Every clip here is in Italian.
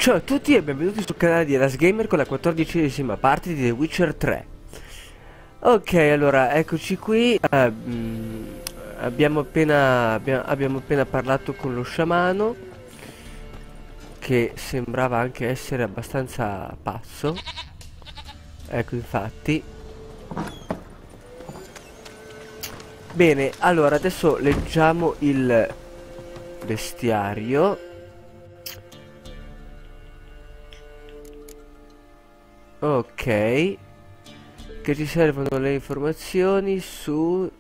Ciao a tutti e benvenuti sul canale di Last Gamer con la 14esima parte di The Witcher 3. Ok, allora, eccoci qui. Abbiamo appena parlato con lo sciamano, che sembrava anche essere abbastanza pazzo. Ecco, infatti. Bene, allora, adesso leggiamo il bestiario. Ok, che ci servono le informazioni su...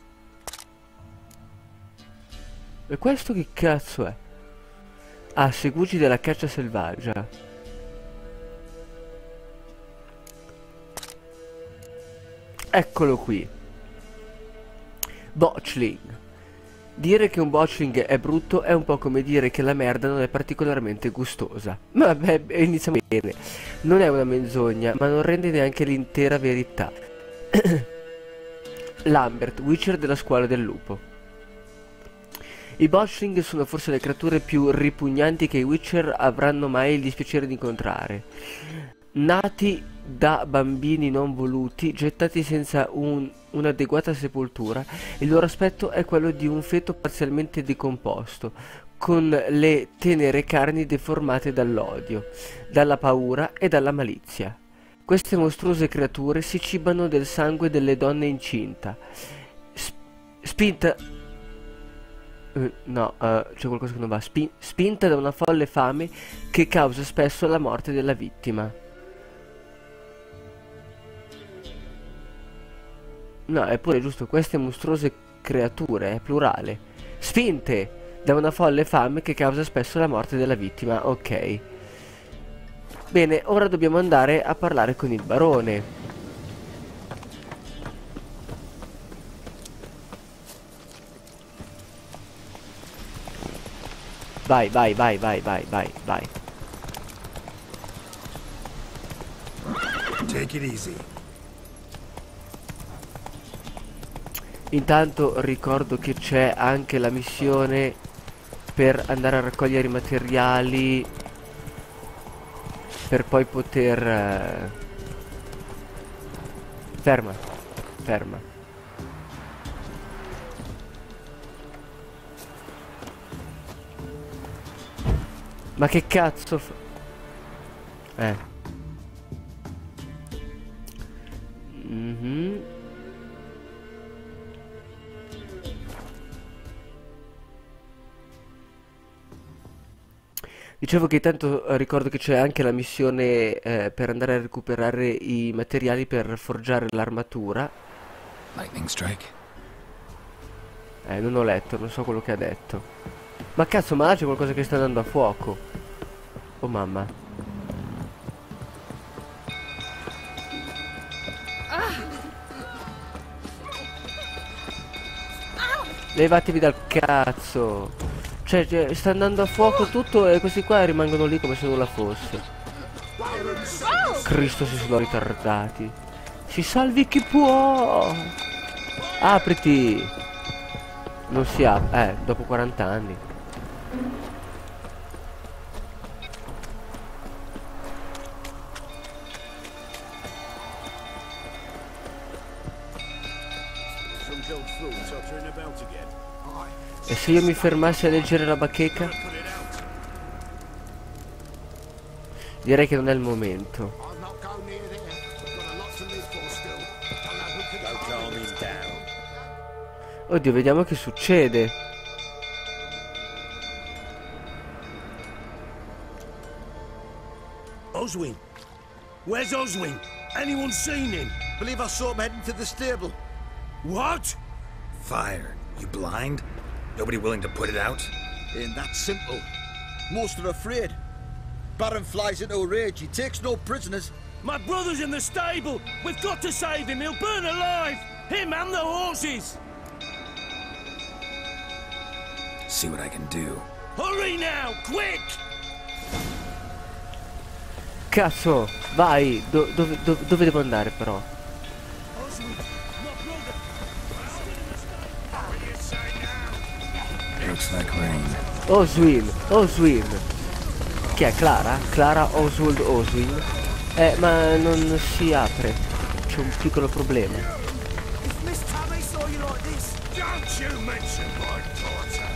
E questo che cazzo è? Ah, segugi della caccia selvaggia. Eccolo qui. Botchling. Dire che un botchling è brutto è un po' come dire che la merda non è particolarmente gustosa. Ma vabbè, iniziamo bene. Non è una menzogna, ma non rende neanche l'intera verità. Lambert, Witcher della scuola del lupo. I botchling sono forse le creature più ripugnanti che i Witcher avranno mai il dispiacere di incontrare. Nati da bambini non voluti, gettati senza un'adeguata sepoltura, il loro aspetto è quello di un feto parzialmente decomposto, con le tenere carni deformate dall'odio, dalla paura e dalla malizia. Queste mostruose creature si cibano del sangue delle donne incinta. Spinta... c'è qualcosa che non va. Spinta da una folle fame che causa spesso la morte della vittima. No, è pure giusto, queste mostruose creature, è plurale. Spinte da una folle fame che causa spesso la morte della vittima, ok. Bene, ora dobbiamo andare a parlare con il barone. Vai, vai, vai, vai, vai, vai, vai. Take it easy. Intanto ricordo che c'è anche la missione per andare a raccogliere i materiali per poi poter... Ferma, ferma. Ma che cazzo fa... Dicevo che intanto ricordo che c'è anche la missione per andare a recuperare i materiali per forgiare l'armatura. Lightning strike. Non ho letto, non so quello che ha detto. Ma cazzo, ma là c'è qualcosa che sta andando a fuoco. Oh mamma. Levatevi dal cazzo. Cioè, sta andando a fuoco tutto e questi qua rimangono lì come se nulla fosse. Cristo, si sono ritardati. Si salvi chi può. Apriti. Non si apre. Dopo 40 anni. E se io mi fermassi a leggere la bacheca? Direi che non è il momento. Oddio, vediamo che succede. Oswin? Where's Oswin? Anyone seen him? Believe I saw him heading to the stable. What? Fire. You blind? Nobody willing to put it out? Ain't that simple. Most are afraid. Baron flies into a rage. He takes no prisoners. My brother's in the stable. We've got to save him. He'll burn alive. Him and the horses. See what I can do. Hurry now, quick! Cazzo, vai. Dove devo andare però? Looks like rain. Oswin, Oswin. Chi è? Clara? Clara Oswald Oswin? Ma non si apre. C'è un piccolo problema. Miss Tabby saw you like this. Don't you mention my daughter.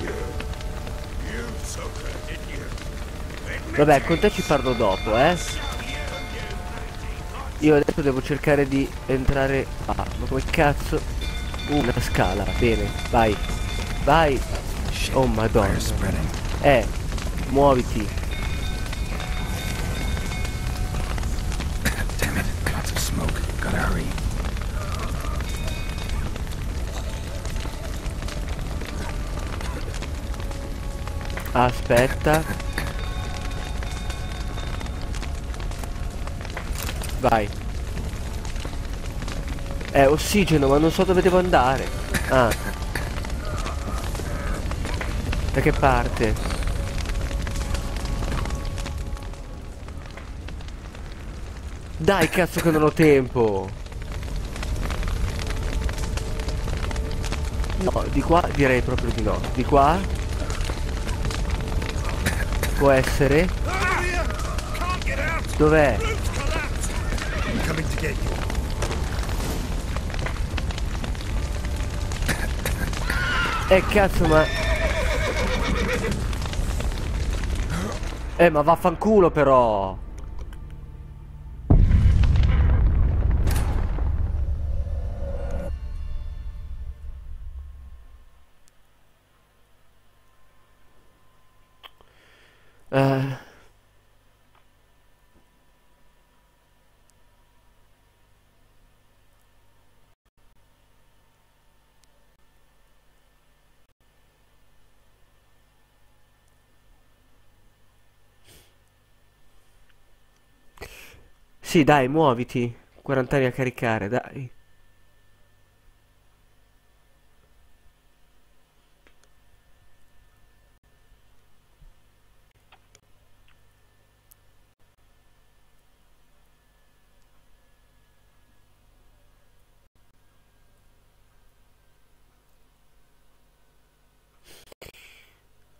You took her, didn't you? Vabbè, con te ci parlo dopo, eh. Io adesso devo cercare di entrare. Ah, ma come cazzo? Una scala, bene, vai. Vai. Oh madonna. Muoviti. Damn it, lots of smoke. Gotta hurry. Aspetta. Vai. Ossigeno, ma non so dove devo andare. Ah. Da che parte? Dai, cazzo che non ho tempo. No, di qua direi proprio di no. Di qua? Può essere? Dov'è? I'm coming to get you. Cazzo, ma... ma vaffanculo però. Sì, dai, muoviti. 40 anni a caricare, dai.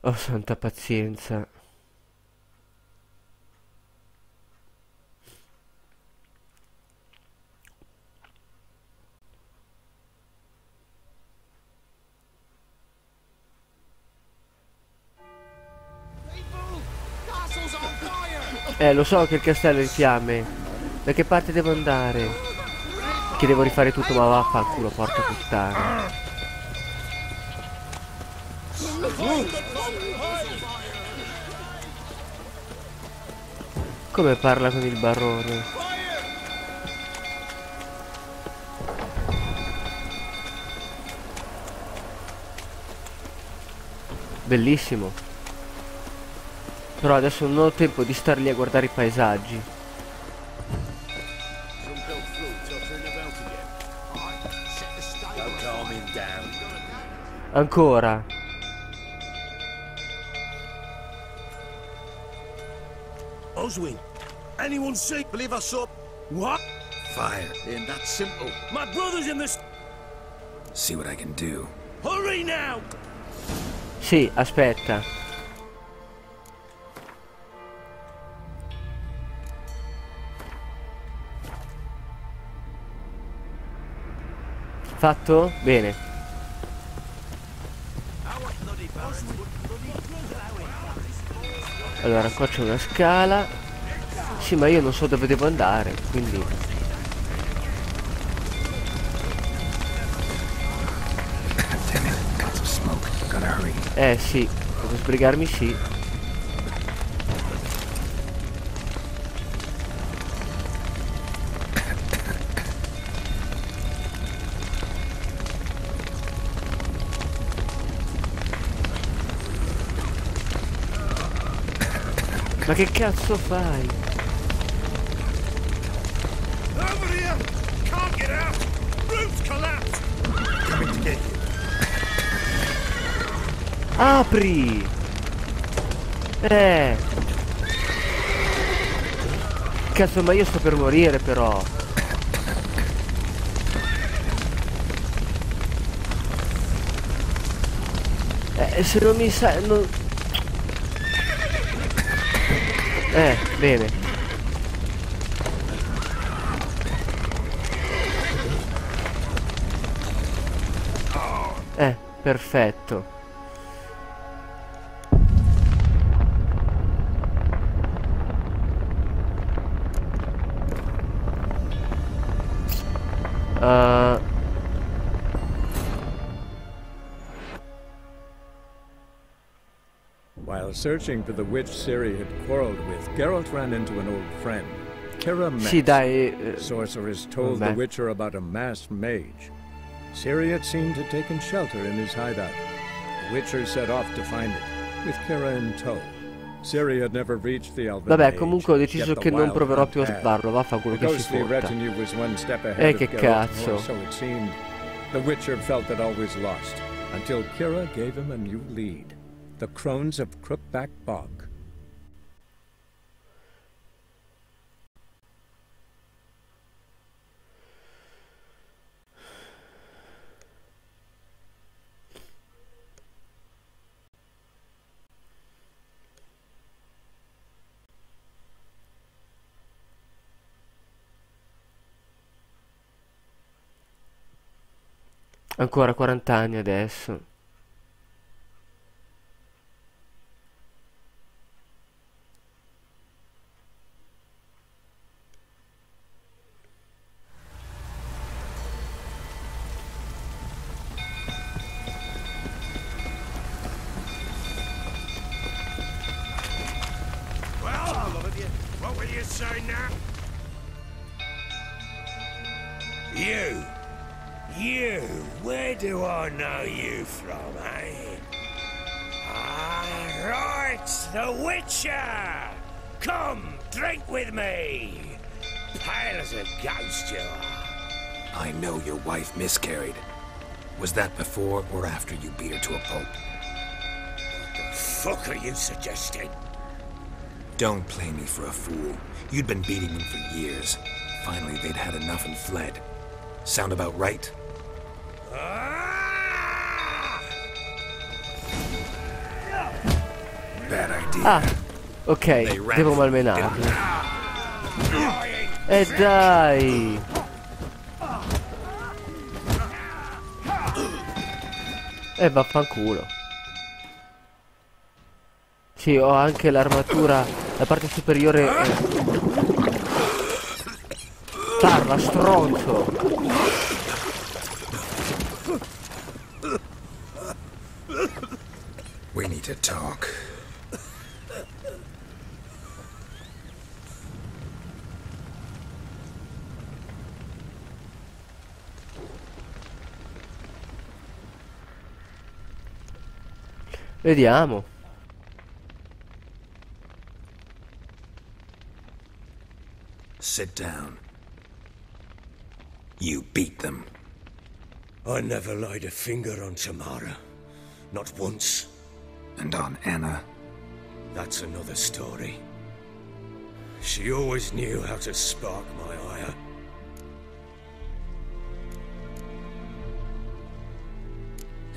Oh, santa pazienza. Lo so che il castello è in fiamme. Da che parte devo andare? Che devo rifare tutto, ma vaffanculo, porca puttana. Come parla con il barone? Bellissimo. Però adesso non ho tempo di star lì a guardare i paesaggi. Ancora. Oswin, anyone see? Believe I saw What? Fire. ain't that simple. My brother's in this. See what I can do. Hurry now! Sì, aspetta. Fatto? Bene. Allora, qua c'è una scala. Sì, ma io non so dove devo andare, quindi... Damn it, lots of smoke. Gotta hurry. Sì, devo sbrigarmi, sì. Ma che cazzo fai? Over here! Can't get out! Roof's collapsed! Coming to get you. Apri! Cazzo, ma io sto per morire però. Se non mi sa... non... Bene. Perfetto. While searching for the witch Ciri had quarreled with, Geralt ran into an old friend, Kira Metz. Sì, dai. Sorceress told the Witcher about a masked mage. Ciri had seemed to have taken shelter in his hideout. The Witcher set off to find it, with Kira in tow. Ciri had never reached the Elven Vabbè, Age, comunque ho deciso yet che the non wild proverò hunt più a had. spararlo. Vaffanculo The che si ghostly fotta. retinue was one step ahead che of Geralt, cazzo. or so it seemed. The Witcher felt it always lost, until Kira gave him a new lead. The Crones of Crookback Bog. Ancora 40 anni adesso. What will you say now? You, where do I know you from, eh? Ah, right, the Witcher! Come, drink with me! Pale as a ghost you are. I know your wife miscarried. Was that before or after you beat her to a pulp? What the fuck are you suggesting? Don't play me for a fool. You'd been beating them for years. Finally, they'd had enough and fled. Sound about right? Bad idea. Ok, devo malmenarli. Dai! Vaffanculo. Sì, ho anche l'armatura, la parte superiore. Parla, stronzo! We need to talk. Vediamo. Sit down. You beat them. I never laid a finger on Tamara. Not once. And on Anna. That's another story. She always knew how to spark my ire.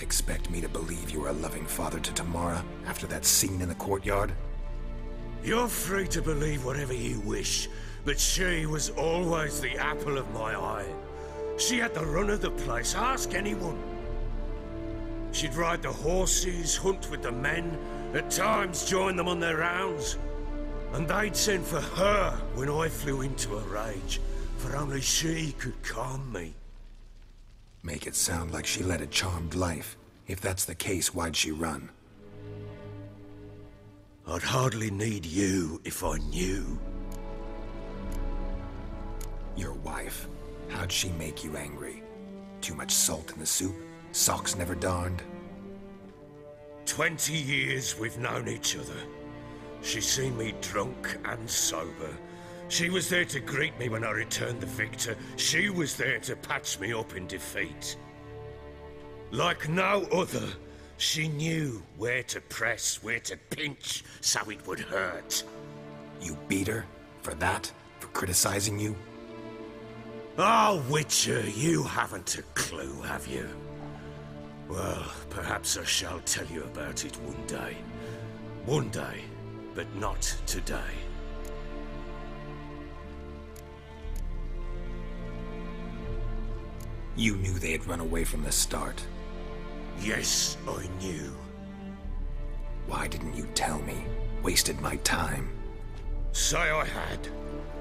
Expect me to believe you were a loving father to Tamara after that scene in the courtyard? You're free to believe whatever you wish, but she was always the apple of my eye. She had the run of the place, ask anyone. She'd ride the horses, hunt with the men, at times join them on their rounds. And they'd send for her when I flew into a rage, for only she could calm me. Make it sound like she led a charmed life. If that's the case, why'd she run? I'd hardly need you if I knew. Your wife. How'd she make you angry? Too much salt in the soup? Socks never darned? 20 years we've known each other. She's seen me drunk and sober. She was there to greet me when I returned the victor. She was there to patch me up in defeat. Like no other, she knew where to press, where to pinch, so it would hurt. You beat her? For that? For criticizing you? Oh, Witcher, you haven't a clue, have you? Well, perhaps I shall tell you about it one day. One day, but not today. You knew they had run away from the start. Yes, I knew. Why didn't you tell me? Wasted my time. Say I had.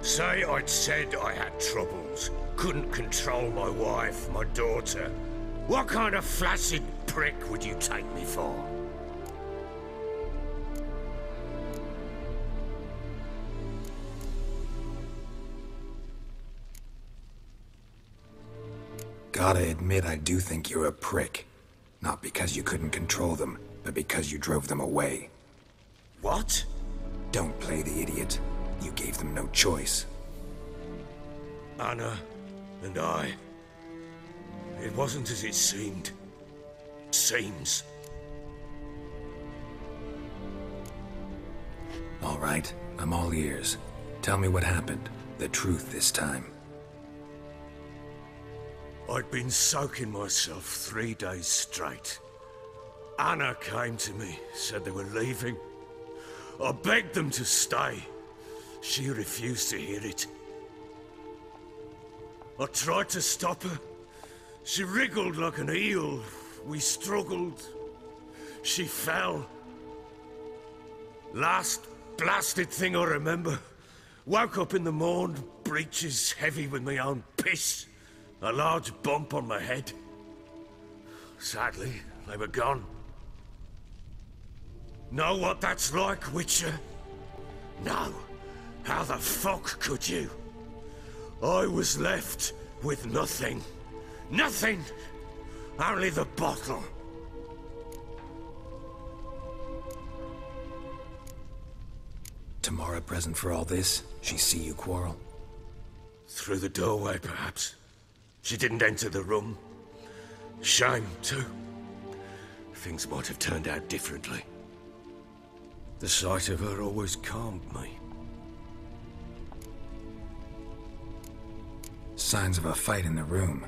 Say I'd said I had troubles. Couldn't control my wife, my daughter. What kind of flaccid prick would you take me for? Gotta admit, I do think you're a prick. Not because you couldn't control them, but because you drove them away. What? Don't play the idiot. You gave them no choice. Anna and I... It wasn't as it seemed. Seems. All right, I'm all ears. Tell me what happened. The truth this time. I'd been soaking myself 3 days straight. Anna came to me, said they were leaving. I begged them to stay. She refused to hear it. I tried to stop her. She wriggled like an eel. We struggled. She fell. Last blasted thing I remember. Woke up in the morn, breeches heavy with my own piss. A large bump on my head. Sadly, they were gone. Know what that's like, Witcher? No. How the fuck could you? I was left with nothing. Nothing! Only the bottle. Tamara present for all this? She see you quarrel? Through the doorway, perhaps. She didn't enter the room. Shame, too. Things might have turned out differently. The sight of her always calmed me. Signs of a fight in the room.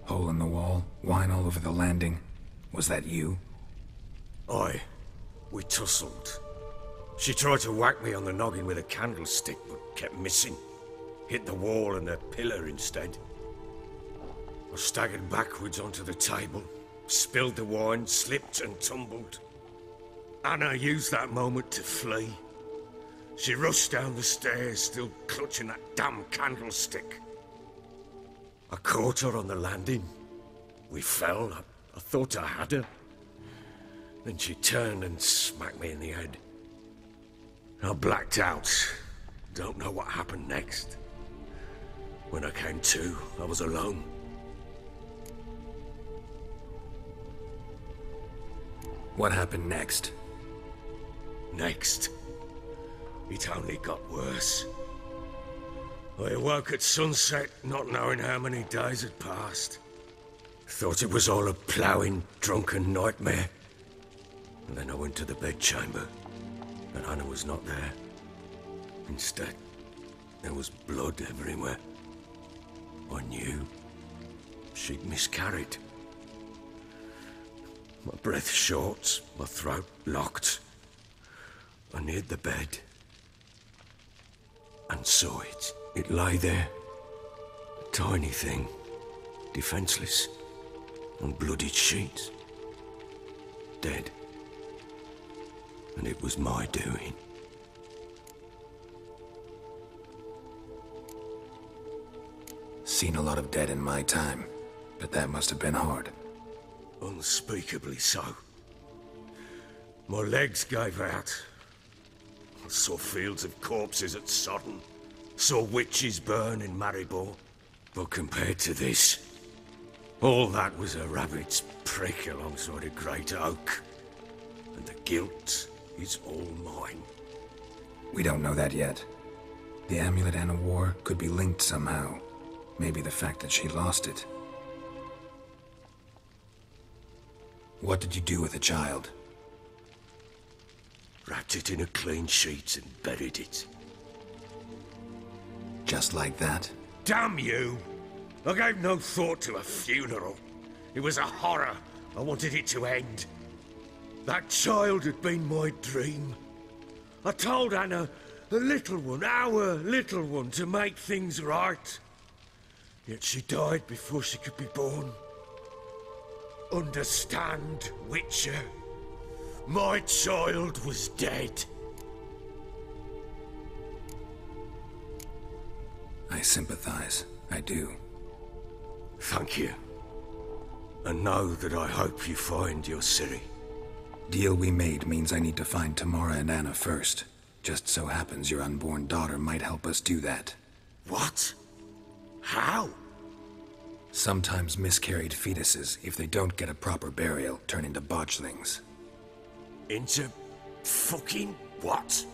Hole in the wall, wine all over the landing. Was that you? We tussled. She tried to whack me on the noggin with a candlestick, but kept missing. Hit the wall and a pillar instead. I staggered backwards onto the table, spilled the wine, slipped and tumbled. Anna used that moment to flee. She rushed down the stairs, still clutching that damn candlestick. I caught her on the landing. We fell. I thought I had her. Then she turned and smacked me in the head. I blacked out. Don't know what happened next. When I came to, I was alone. What happened next? Next, it only got worse. I awoke at sunset, not knowing how many days had passed. Thought it was all a ploughing, drunken nightmare. And then I went to the bedchamber, and Anna was not there. Instead, there was blood everywhere. I knew she'd miscarried. My breath short, my throat locked. I neared the bed and saw it. It lay there, a tiny thing, defenseless, on bloodied sheets, dead. And it was my doing. Seen a lot of dead in my time, but that must have been hard. Unspeakably so. My legs gave out. I saw fields of corpses at Sodden. Saw witches burn in Maribor. But compared to this, all that was a rabbit's prick alongside a great oak. And the guilt is all mine. We don't know that yet. The amulet Anna wore could be linked somehow. Maybe the fact that she lost it. What did you do with the child? Wrapped it in a clean sheet and buried it. Just like that? Damn you! I gave no thought to a funeral. It was a horror. I wanted it to end. That child had been my dream. I told Anna, the little one, our little one, to make things right. Yet she died before she could be born. Understand, Witcher? My child was dead. I sympathize. I do. Thank you. And know that I hope you find your Ciri. Deal we made means I need to find Tamara and Anna first. Just so happens your unborn daughter might help us do that. What? How? Sometimes miscarried fetuses, if they don't get a proper burial, turn into botchlings. Into fucking what?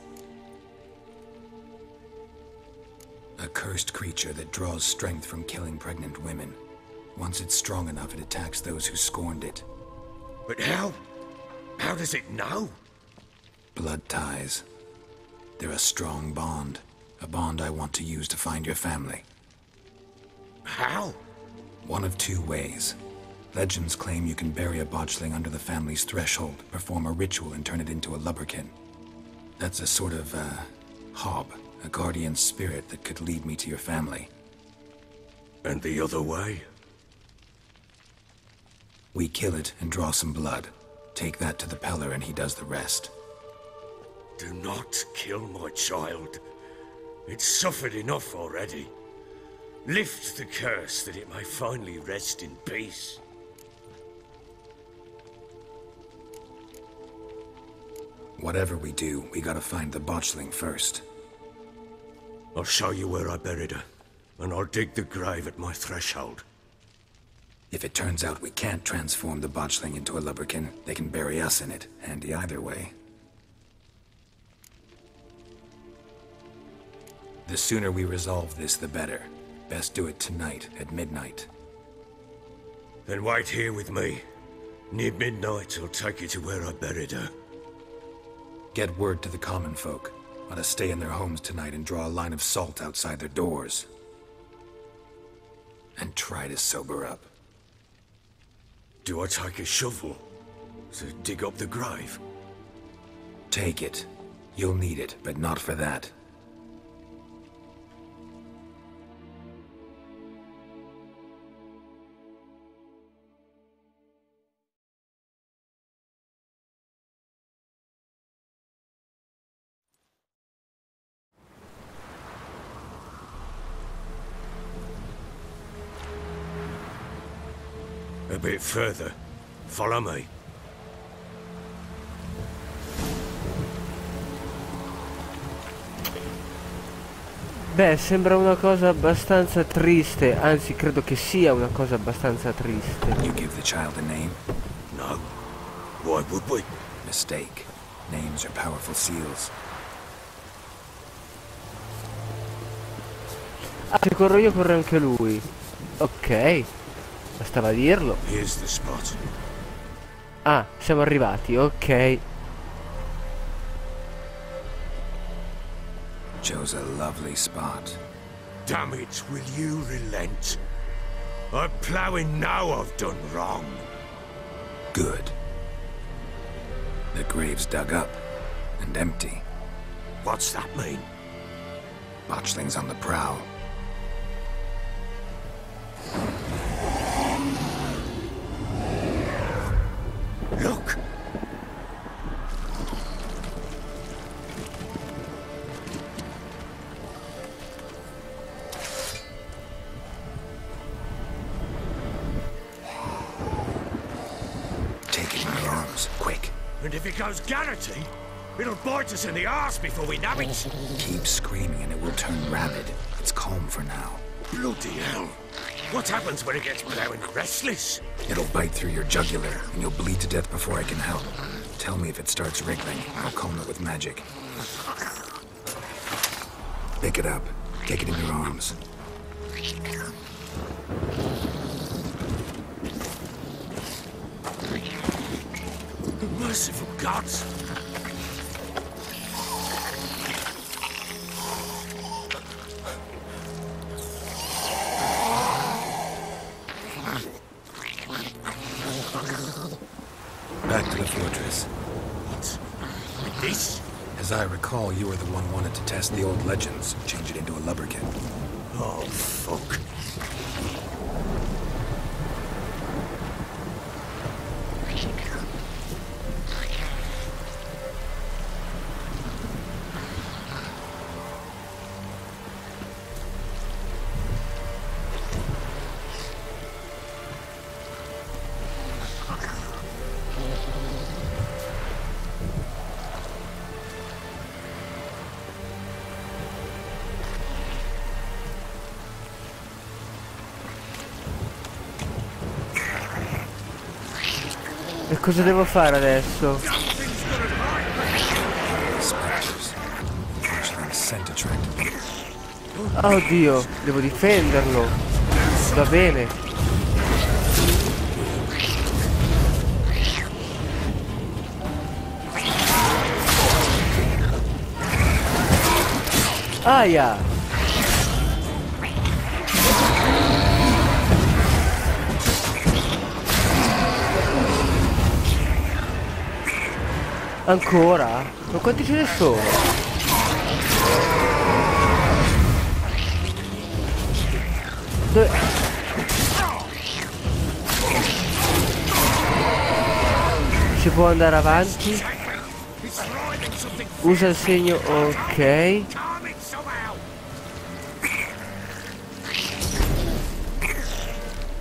A cursed creature that draws strength from killing pregnant women. Once it's strong enough, it attacks those who scorned it. But how? How does it know? Blood ties. They're a strong bond. A bond I want to use to find your family. How? One of two ways. Legends claim you can bury a botchling under the family's threshold, perform a ritual, and turn it into a lubberkin. That's a sort of, hob, a guardian spirit that could lead me to your family. And the other way? We kill it and draw some blood. Take that to the Peller and he does the rest. Do not kill my child. It's suffered enough already. Lift the curse that it may finally rest in peace. Whatever we do, we gotta find the botchling first. I'll show you where I buried her, and I'll dig the grave at my threshold. If it turns out we can't transform the botchling into a lubberkin, they can bury us in it. Handy either way. The sooner we resolve this, the better. Best do it tonight, at midnight. Then wait here with me. Near midnight, I'll take you to where I buried her. Get word to the common folk. Ought to stay in their homes tonight and draw a line of salt outside their doors. And try to sober up. Do I take a shovel to dig up the grave? Take it. You'll need it, but not for that. A bit further. Follow me. Beh, sembra una cosa abbastanza triste, anzi credo che sia una cosa abbastanza triste. You give the child a name? No. Why would we? Mistake. Names are powerful seals. Ah, se corro io corre anche lui. Ok. Bastava dirlo. Here's the spot. Ah, siamo arrivati, ok. Chose a lovely spot. Damn it, will you relent? I'm ploughing now I've done wrong. Good. The grave's dug up and empty. What's that mean? Botchling's on the prowl. Look! Take it in your arms, quick. And if it goes Garrity, it'll bite us in the arse before we nab it. Keep screaming and it will turn rabid. It's calm for now. Bloody hell. What happens when it gets blowing restless? It'll bite through your jugular, and you'll bleed to death before I can help. Tell me if it starts wriggling. I'll calm it with magic. Pick it up. Take it in your arms. Merciful gods! Back to the fortress. What? With this? As I recall, you were the one wanted to test the old legends, change it into a lubberkin. Oh, fuck. E cosa devo fare adesso? Oddio, devo difenderlo. Va bene. Aia! Ancora? Ma quanti ce ne sono? Dove... Si può andare avanti? Usa il segno, ok.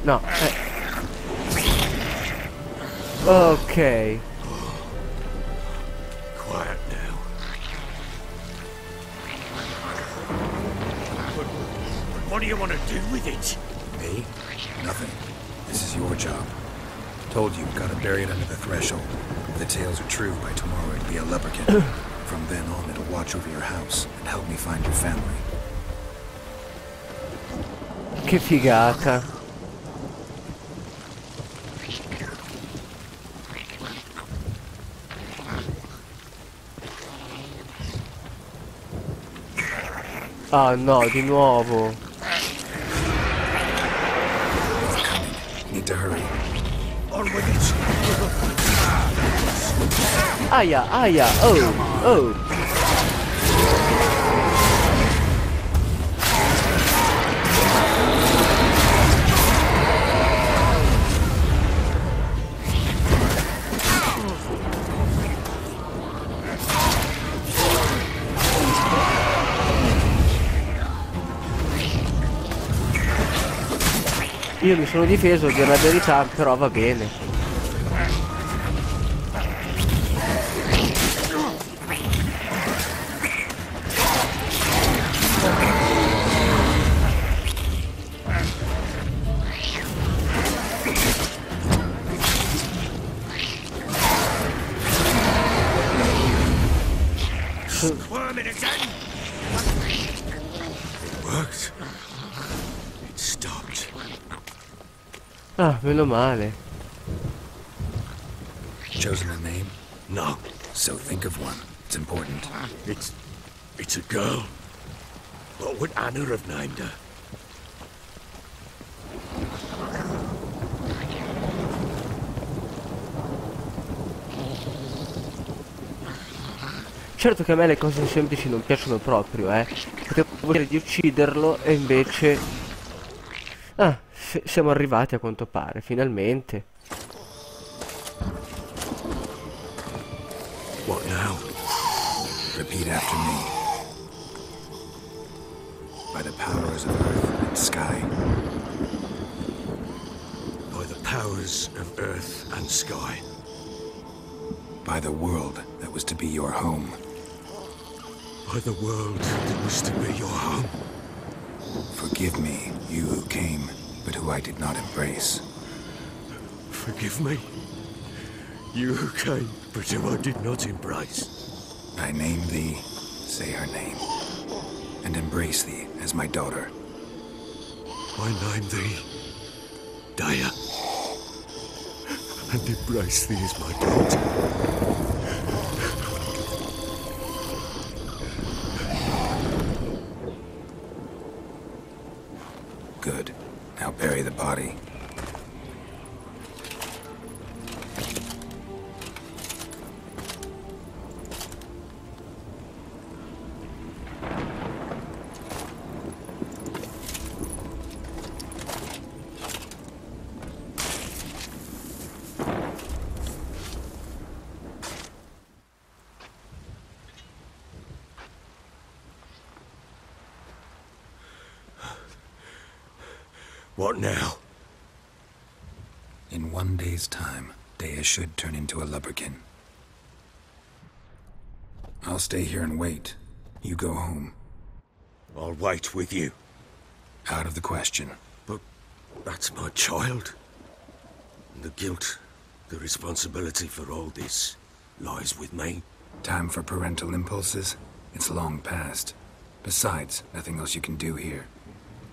No, ok. Quiet now. But what do you want to do with it? Me? Nothing. This is your job. Told you, gotta bury it under the threshold. If the tales are true, by tomorrow it'll be a leprechaun. From then on, it'll watch over your house and help me find your family. Che figata. Ah no, di nuovo. Need to hurry. On with it. Aia, aia, oh, oh. Io mi sono difeso, di la verità, però va bene. Squirming again. It worked. It stopped. Ah, meno male. Chosen a name? No, So think of one. It's important. it's a girl. What would Anna have named her? Certo che a me le cose semplici non piacciono proprio, Potevo dire di ucciderlo e invece... Ah, siamo arrivati a quanto pare, finalmente. What now? Repeat after me. By the powers of earth and sky. By the powers of earth and sky. By the world that was to be your home. By the world that was to be your home. Forgive me, you who came, but who I did not embrace. Forgive me. You who came, but who I did not embrace. I name thee, say her name, and embrace thee as my daughter. I name thee Daya, and embrace thee as my daughter. Good. Now bury the body. What now? In 1 day's time, Dea should turn into a lubberkin. I'll stay here and wait. You go home. I'll wait with you. Out of the question. But that's my child. The guilt, the responsibility for all this lies with me. Time for parental impulses? It's long past. Besides, nothing else you can do here.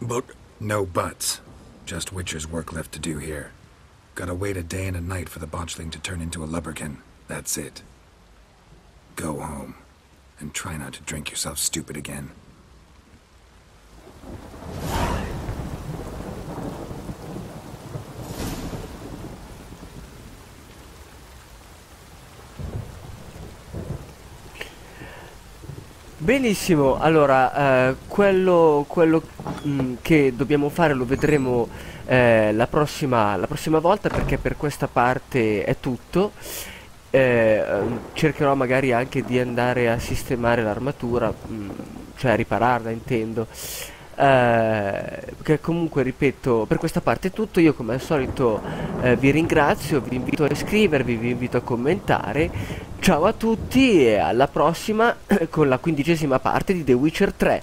But... No buts. Just Witcher's work left to do here. Gotta wait a day and a night for the botchling to turn into a lubberkin. That's it. Go home. And try not to drink yourself stupid again. Benissimo, allora, quello che dobbiamo fare lo vedremo la prossima volta, perché per questa parte è tutto. Cercherò magari anche di andare a sistemare l'armatura, cioè a ripararla, intendo. Che comunque, ripeto, per questa parte è tutto. Io come al solito vi ringrazio, vi invito a iscrivervi, vi invito a commentare. Ciao a tutti e alla prossima con la 15ª parte di The Witcher 3.